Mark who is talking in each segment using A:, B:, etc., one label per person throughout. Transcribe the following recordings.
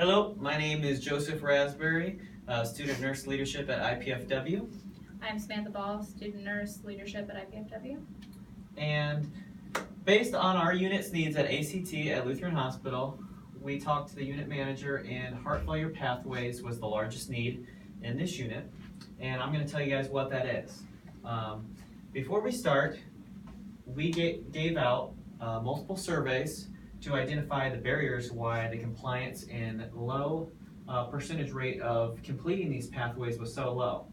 A: Hello, my name is Joseph Raspberry, Student Nurse Leadership at IPFW.
B: I'm Samantha Ball, Student Nurse Leadership at IPFW.
A: And based on our unit's needs at ACT at Lutheran Hospital, we talked to the unit manager, and heart failure pathways was the largest need in this unit. And I'm going to tell you guys what that is. Before we start, we gave out multiple surveys to identify the barriers why the compliance and low percentage rate of completing these pathways was so low.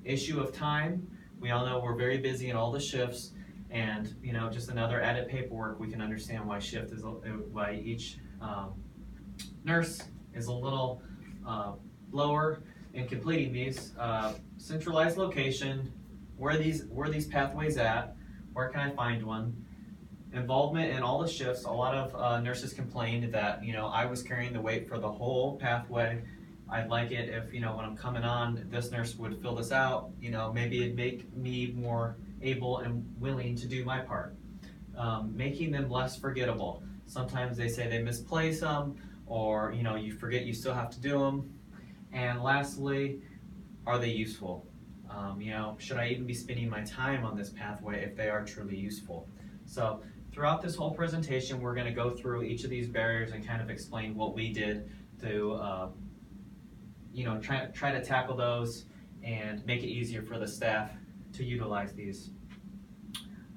A: Issue of time, we all know we're very busy in all the shifts, and just another added paperwork, we can understand why why each nurse is a little lower in completing these. Centralized location, where are these pathways at, where can I find one? Involvement in all the shifts. A lot of nurses complained that I was carrying the weight for the whole pathway. I'd like it if when I'm coming on, this nurse would fill this out. Maybe it'd make me more able and willing to do my part. Making them less forgettable. Sometimes they say they misplace them, or you forget you still have to do them. And lastly, are they useful? Should I even be spending my time on this pathway if they are truly useful? So throughout this whole presentation, we're going to go through each of these barriers and kind of explain what we did to try to tackle those and make it easier for the staff to utilize these.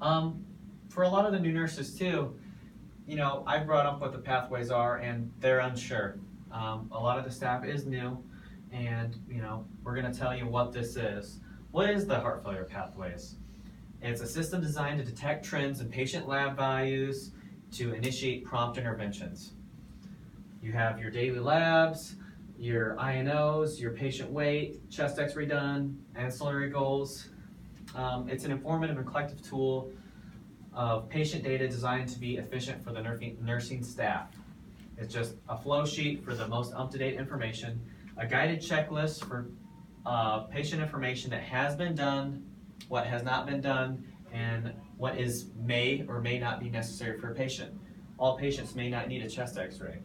A: For a lot of the new nurses too, I brought up what the pathways are and they're unsure. A lot of the staff is new, and we're going to tell you what this is. What is the heart failure pathways? It's a system designed to detect trends in patient lab values to initiate prompt interventions. You have your daily labs, your INOs, your patient weight, chest x-ray done, ancillary goals. It's an informative and collective tool of patient data designed to be efficient for the nursing staff. It's just a flow sheet for the most up-to-date information, a guided checklist for patient information that has been done, what has not been done, and what may or may not be necessary for a patient. All patients may not need a chest x-ray.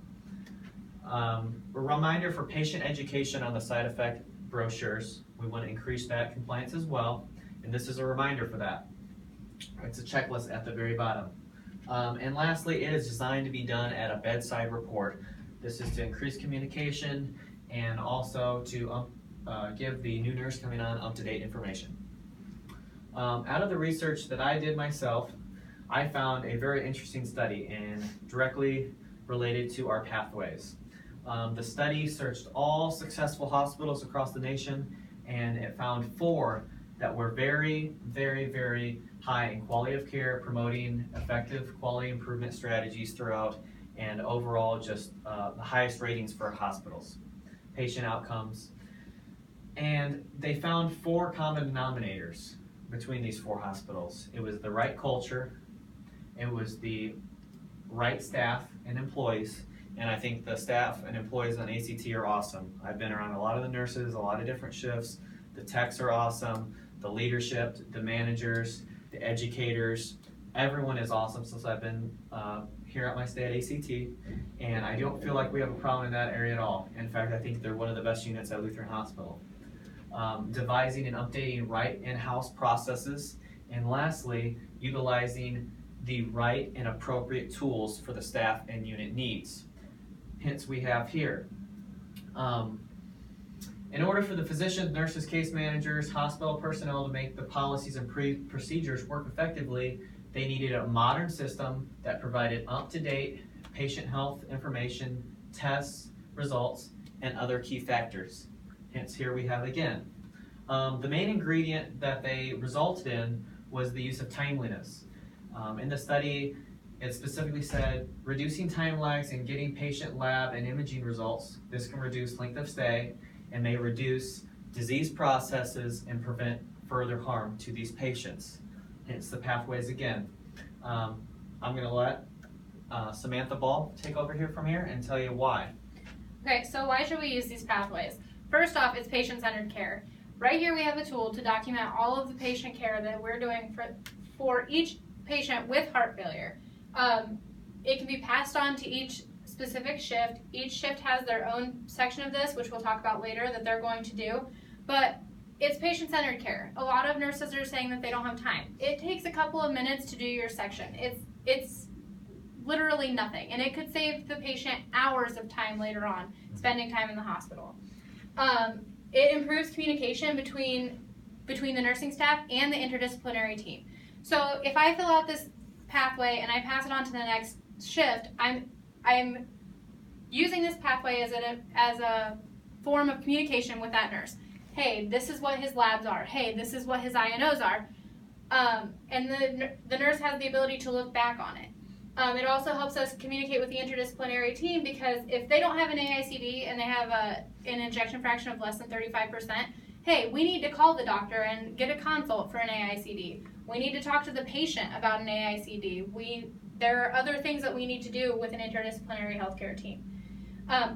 A: A reminder for patient education on the side effect brochures. We want to increase that compliance as well, and this is a reminder for that. It's a checklist at the very bottom. And lastly, it is designed to be done at a bedside report. This is to increase communication and also to give the new nurse coming on up-to-date information. Out of the research that I did myself, I found a very interesting study and directly related to our pathways. The study searched all successful hospitals across the nation, and it found 4 that were very, very, very high in quality of care, promoting effective quality improvement strategies throughout, and overall just the highest ratings for hospitals, patient outcomes. And they found 4 common denominators between these 4 hospitals. It was the right culture, it was the right staff and employees, and I think the staff and employees on ACT are awesome. I've been around a lot of the nurses, a lot of different shifts. The techs are awesome, the leadership, the managers, the educators, everyone is awesome since I've been here at my stay at ACT, and I don't feel like we have a problem in that area at all. In fact, I think they're one of the best units at Lutheran Hospital. Devising and updating right in-house processes, and lastly, utilizing the right and appropriate tools for the staff and unit needs. Hence, we have here. In order for the physicians, nurses, case managers, hospital personnel to make the policies and procedures work effectively, they needed a modern system that provided up-to-date patient health information, tests, results, and other key factors. Hence, here we have again. The main ingredient that they resulted in was the use of timeliness. In the study, it specifically said, reducing time lags in getting patient lab and imaging results. This can reduce length of stay and may reduce disease processes and prevent further harm to these patients. Hence the pathways again. I'm going to let Samantha Ball take over here from here and tell you why.
B: Okay, so why should we use these pathways? First off, it's patient-centered care. Right here we have a tool to document all of the patient care that we're doing for each patient with heart failure. It can be passed on to each specific shift. Each shift has their own section of this, which we'll talk about later, that they're going to do. But it's patient-centered care. A lot of nurses are saying that they don't have time. It takes a couple of minutes to do your section. It's literally nothing, and it could save the patient hours of time later on, spending time in the hospital. It improves communication between the nursing staff and the interdisciplinary team. So if I fill out this pathway and I pass it on to the next shift, I'm using this pathway as a form of communication with that nurse. Hey, this is what his labs are. Hey, this is what his INOs are. And the nurse has the ability to look back on it. It also helps us communicate with the interdisciplinary team, because if they don't have an AICD and they have an ejection fraction of less than 35%, hey, we need to call the doctor and get a consult for an AICD. We need to talk to the patient about an AICD. There are other things that we need to do with an interdisciplinary healthcare team.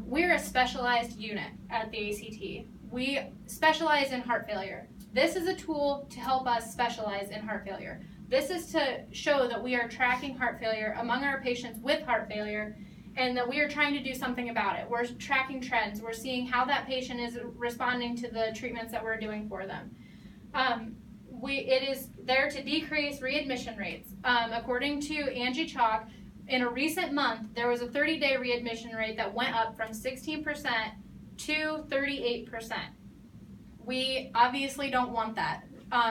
B: We're a specialized unit at the ACT. We specialize in heart failure. This is a tool to help us specialize in heart failure. This is to show that we are tracking heart failure among our patients with heart failure, and that we are trying to do something about it. We're tracking trends. We're seeing how that patient is responding to the treatments that we're doing for them. It is there to decrease readmission rates. According to Angie Chalk, in a recent month, there was a 30-day readmission rate that went up from 16% to 38%. We obviously don't want that.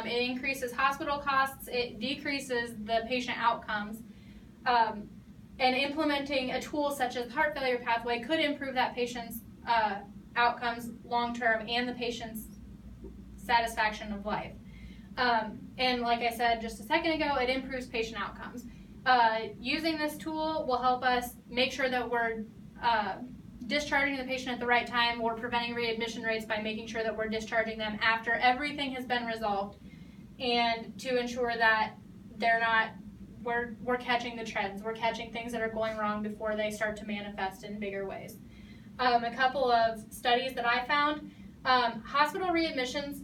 B: It increases hospital costs, it decreases the patient outcomes, and implementing a tool such as heart failure pathway could improve that patient's outcomes long term and the patient's satisfaction of life. And like I said just a second ago, it improves patient outcomes. Using this tool will help us make sure that we're discharging the patient at the right time. We're preventing readmission rates by making sure that we're discharging them after everything has been resolved, and to ensure that we're catching the trends. We're catching things that are going wrong before they start to manifest in bigger ways. A couple of studies that I found, hospital readmissions